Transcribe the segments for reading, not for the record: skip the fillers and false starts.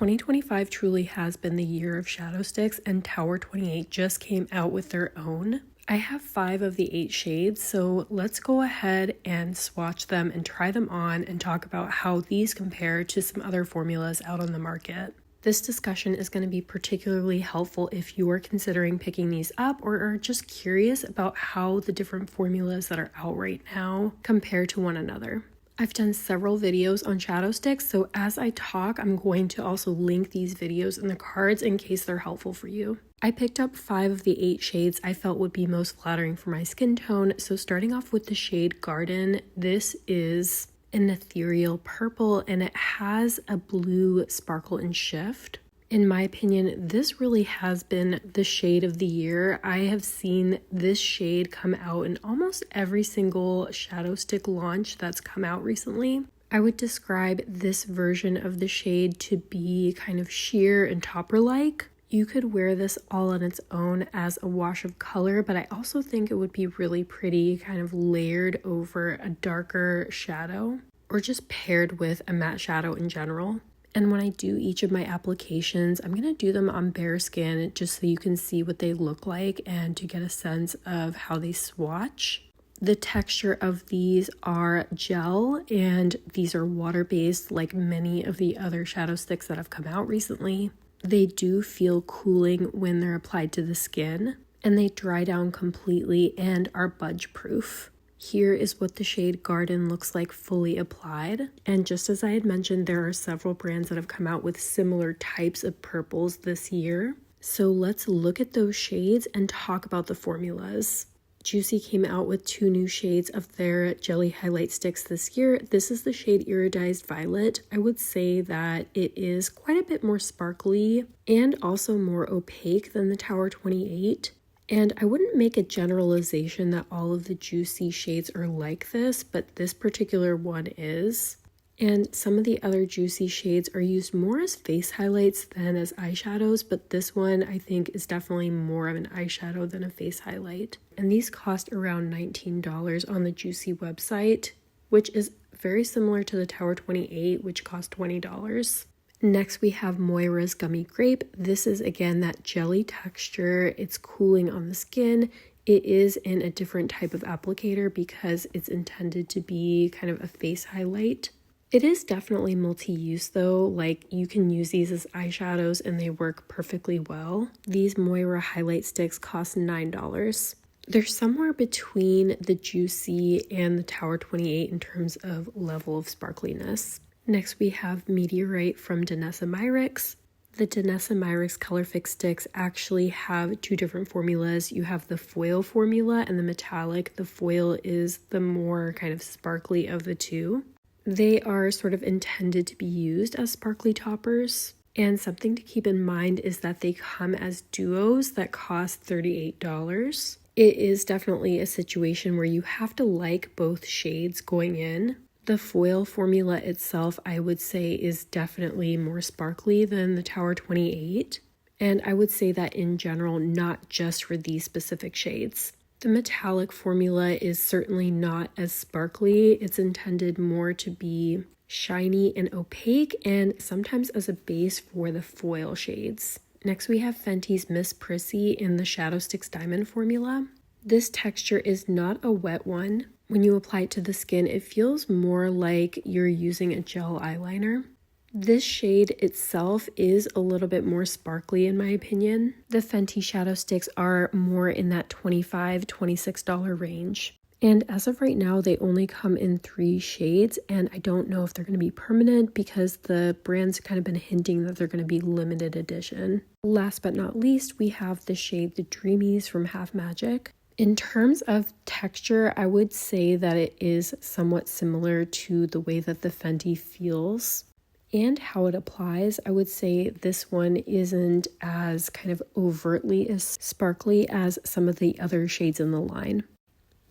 2025 truly has been the year of shadow sticks, and Tower 28 just came out with their own. I have 5 of the 8 shades, so let's go ahead and swatch them and try them on and talk about how these compare to some other formulas out on the market. This discussion is going to be particularly helpful if you are considering picking these up or are just curious about how the different formulas that are out right now compare to one another. I've done several videos on shadow sticks, so as I talk, I'm going to also link these videos in the cards in case they're helpful for you. I picked up 5 of the 8 shades I felt would be most flattering for my skin tone, so starting off with the shade Garden, this is an ethereal purple and it has a blue sparkle and shift. In my opinion, this really has been the shade of the year. I have seen this shade come out in almost every single shadow stick launch that's come out recently. I would describe this version of the shade to be kind of sheer and topper-like. You could wear this all on its own as a wash of color, but I also think it would be really pretty kind of layered over a darker shadow or just paired with a matte shadow in general. And when I do each of my applications, I'm going to do them on bare skin just so you can see what they look like and to get a sense of how they swatch. The texture of these are gel and these are water-based like many of the other shadow sticks that have come out recently. They do feel cooling when they're applied to the skin and they dry down completely and are budge proof. Here is what the shade Garden looks like fully applied. And just as I had mentioned, there are several brands that have come out with similar types of purples this year. So let's look at those shades and talk about the formulas. Joocyee came out with 2 new shades of their jelly highlight sticks this year. This is the shade Iridized Violet. I would say that it is quite a bit more sparkly and also more opaque than the Tower 28. And I wouldn't make a generalization that all of the Joocyee shades are like this, but this particular one is. And some of the other Joocyee shades are used more as face highlights than as eyeshadows, but this one I think is definitely more of an eyeshadow than a face highlight. And these cost around $19 on the Joocyee website, which is very similar to the Tower 28, which cost $20. Next, we have Moira's Gummy Grape. This is again that jelly texture. It's cooling on the skin. It is in a different type of applicator because it's intended to be kind of a face highlight. It is definitely multi-use though, like you can use these as eyeshadows and they work perfectly well. These Moira highlight sticks cost $9. They're somewhere between the Joocyee and the Tower 28 in terms of level of sparkliness. Next, we have Meteorite from Danessa Myricks. The Danessa Myricks Colorfix Stix actually have 2 different formulas. You have the foil formula and the metallic. The foil is the more kind of sparkly of the 2. They are sort of intended to be used as sparkly toppers. And something to keep in mind is that they come as duos that cost $38. It is definitely a situation where you have to like both shades going in. The foil formula itself, I would say, is definitely more sparkly than the Tower 28. And I would say that in general, not just for these specific shades. The metallic formula is certainly not as sparkly. It's intended more to be shiny and opaque and sometimes as a base for the foil shades. Next, we have Fenty's Miss Prissy in the Shadow Sticks Diamond formula. This texture is not a wet one. When you apply it to the skin, it feels more like you're using a gel eyeliner. This shade itself is a little bit more sparkly in my opinion. The Fenty shadow sticks are more in that $25, $26 range. And as of right now, they only come in 3 shades, and I don't know if they're going to be permanent because the brand's kind of been hinting that they're going to be limited edition. Last but not least, we have the shade The Dreamies from Half Magic. In terms of texture, I would say that it is somewhat similar to the way that the Fenty feels and how it applies. I would say this one isn't as kind of overtly as sparkly as some of the other shades in the line.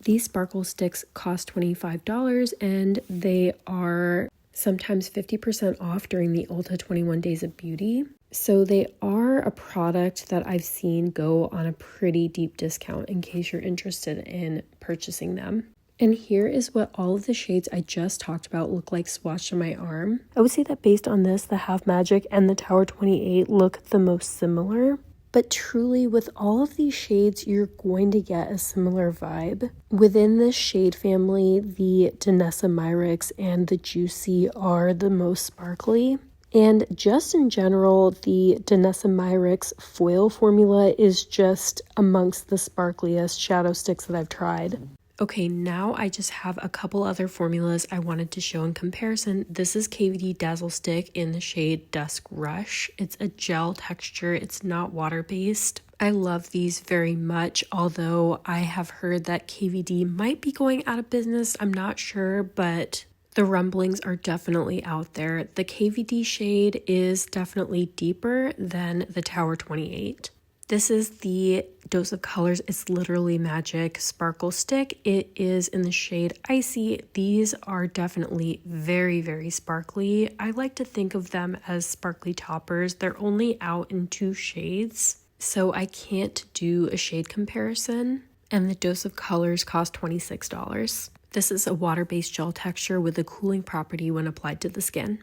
These sparkle sticks cost $25 and they are sometimes 50% off during the Ulta 21 Days of Beauty. So they are a product that I've seen go on a pretty deep discount in case you're interested in purchasing them. And here is what all of the shades I just talked about look like swatched on my arm. I would say that based on this, the Half Magic and the Tower 28 look the most similar. But truly, with all of these shades, you're going to get a similar vibe. Within this shade family, the Danessa Myricks and the Joocyee are the most sparkly. And just in general, the Danessa Myricks foil formula is just amongst the sparkliest shadow sticks that I've tried. Okay, now I just have a couple other formulas I wanted to show in comparison. This is KVD Dazzle Stick in the shade Dusk Rush. It's a gel texture. It's not water-based. I love these very much, although I have heard that KVD might be going out of business. I'm not sure, but the rumblings are definitely out there. The KVD shade is definitely deeper than the Tower 28. This is the Dose of Colors. It's literally magic sparkle stick. It is in the shade Icy. These are definitely very, very sparkly. I like to think of them as sparkly toppers. They're only out in 2 shades, so I can't do a shade comparison. And the Dose of Colors cost $26. This is a water-based gel texture with a cooling property when applied to the skin.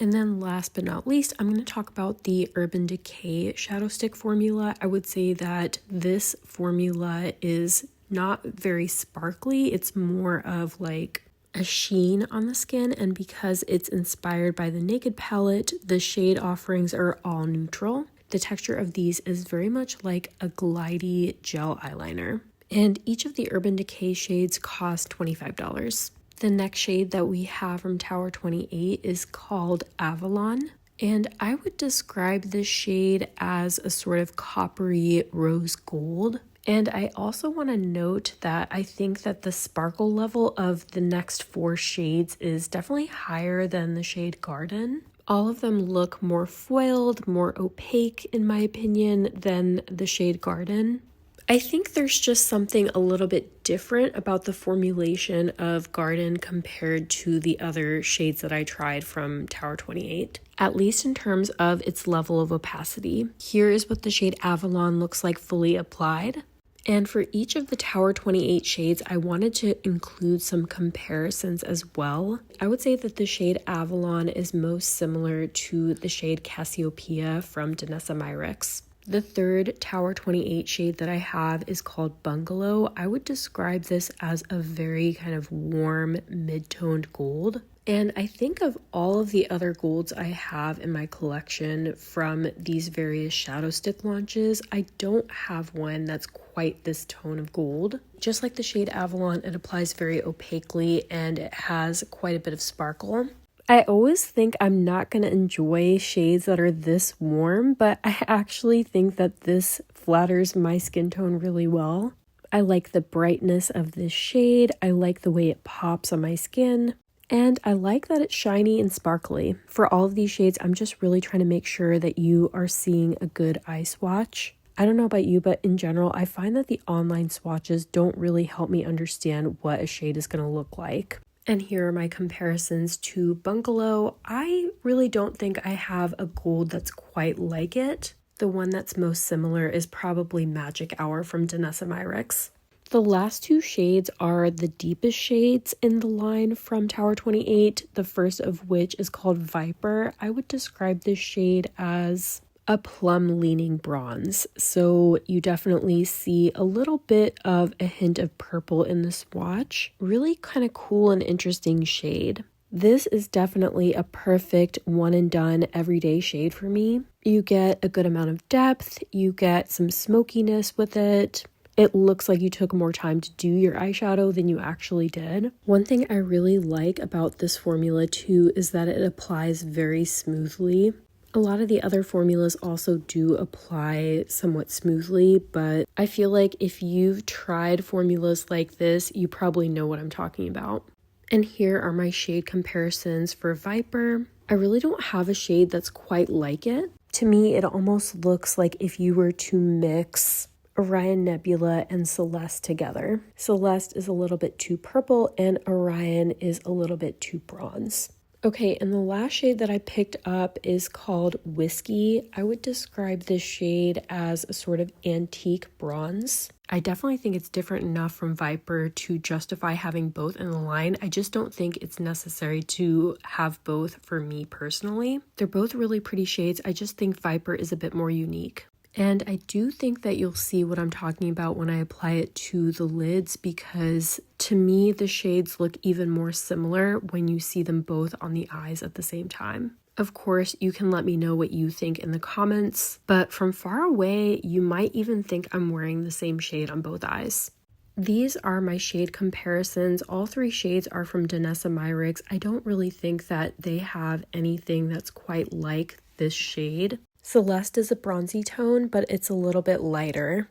And then last but not least, I'm going to talk about the Urban Decay Shadow Stick formula. I would say that this formula is not very sparkly. It's more of like a sheen on the skin. And because it's inspired by the Naked palette, the shade offerings are all neutral. The texture of these is very much like a glidey gel eyeliner. And each of the Urban Decay shades cost $25. The next shade that we have from Tower 28 is called Avalon, and I would describe this shade as a sort of coppery rose gold. And I also want to note that I think that the sparkle level of the next 4 shades is definitely higher than the shade Garden. All of them look more foiled, more opaque in my opinion than the shade Garden. I think there's just something a little bit different about the formulation of Garden compared to the other shades that I tried from Tower 28, at least in terms of its level of opacity. Here is what the shade Avalon looks like fully applied. And for each of the Tower 28 shades, I wanted to include some comparisons as well. I would say that the shade Avalon is most similar to the shade Cassiopeia from Danessa Myricks. The third Tower 28 shade that I have is called Bungalow. I would describe this as a very kind of warm, mid-toned gold. And I think of all of the other golds I have in my collection from these various shadow stick launches, I don't have one that's quite this tone of gold. Just like the shade Avalon, it applies very opaquely and it has quite a bit of sparkle. I always think I'm not going to enjoy shades that are this warm, but I actually think that this flatters my skin tone really well. I like the brightness of this shade, I like the way it pops on my skin, and I like that it's shiny and sparkly. For all of these shades, I'm just really trying to make sure that you are seeing a good eye swatch. I don't know about you, but in general, I find that the online swatches don't really help me understand what a shade is going to look like. And here are my comparisons to Bungalow. I really don't think I have a gold that's quite like it. The one that's most similar is probably Magic Hour from Danessa Myricks. The last 2 shades are the deepest shades in the line from Tower 28, the first of which is called Viper. I would describe this shade as a plum leaning bronze, so you definitely see a little bit of a hint of purple in the swatch. Really kind of cool and interesting shade. This is definitely a perfect one and done everyday shade for me. You get a good amount of depth, you get some smokiness with it. It looks like you took more time to do your eyeshadow than you actually did. One thing I really like about this formula too is that it applies very smoothly. A lot of the other formulas also do apply somewhat smoothly, but I feel like if you've tried formulas like this, you probably know what I'm talking about. And here are my shade comparisons for Viper. I really don't have a shade that's quite like it. To me, it almost looks like if you were to mix Orion Nebula and Celeste together. Celeste is a little bit too purple and Orion is a little bit too bronze. Okay, and the last shade that I picked up is called Whiskey. I would describe this shade as a sort of antique bronze. I definitely think it's different enough from Viper to justify having both in the line. I just don't think it's necessary to have both for me personally. They're both really pretty shades. I just think Viper is a bit more unique. And I do think that you'll see what I'm talking about when I apply it to the lids, because to me, the shades look even more similar when you see them both on the eyes at the same time. Of course, you can let me know what you think in the comments, but from far away, you might even think I'm wearing the same shade on both eyes. These are my shade comparisons. All three shades are from Danessa Myricks. I don't really think that they have anything that's quite like this shade. Celeste is a bronzy tone, but it's a little bit lighter.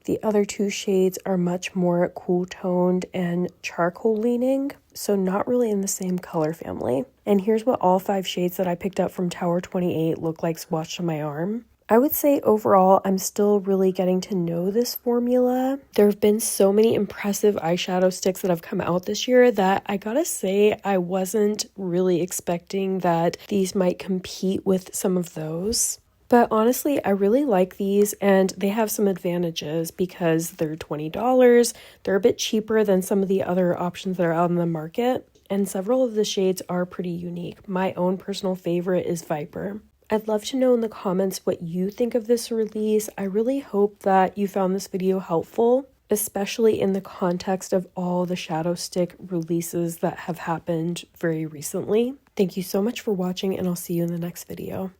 The other two shades are much more cool toned and charcoal leaning, so not really in the same color family. And here's what all 5 shades that I picked up from Tower 28 look like swatched on my arm. I would say overall, I'm still really getting to know this formula. There have been so many impressive eyeshadow sticks that have come out this year that I gotta say I wasn't really expecting that these might compete with some of those. But honestly, I really like these, and they have some advantages because they're $20. They're a bit cheaper than some of the other options that are out in the market, and several of the shades are pretty unique. My own personal favorite is Viper. I'd love to know in the comments what you think of this release. I really hope that you found this video helpful, especially in the context of all the shadow stick releases that have happened very recently. Thank you so much for watching, and I'll see you in the next video.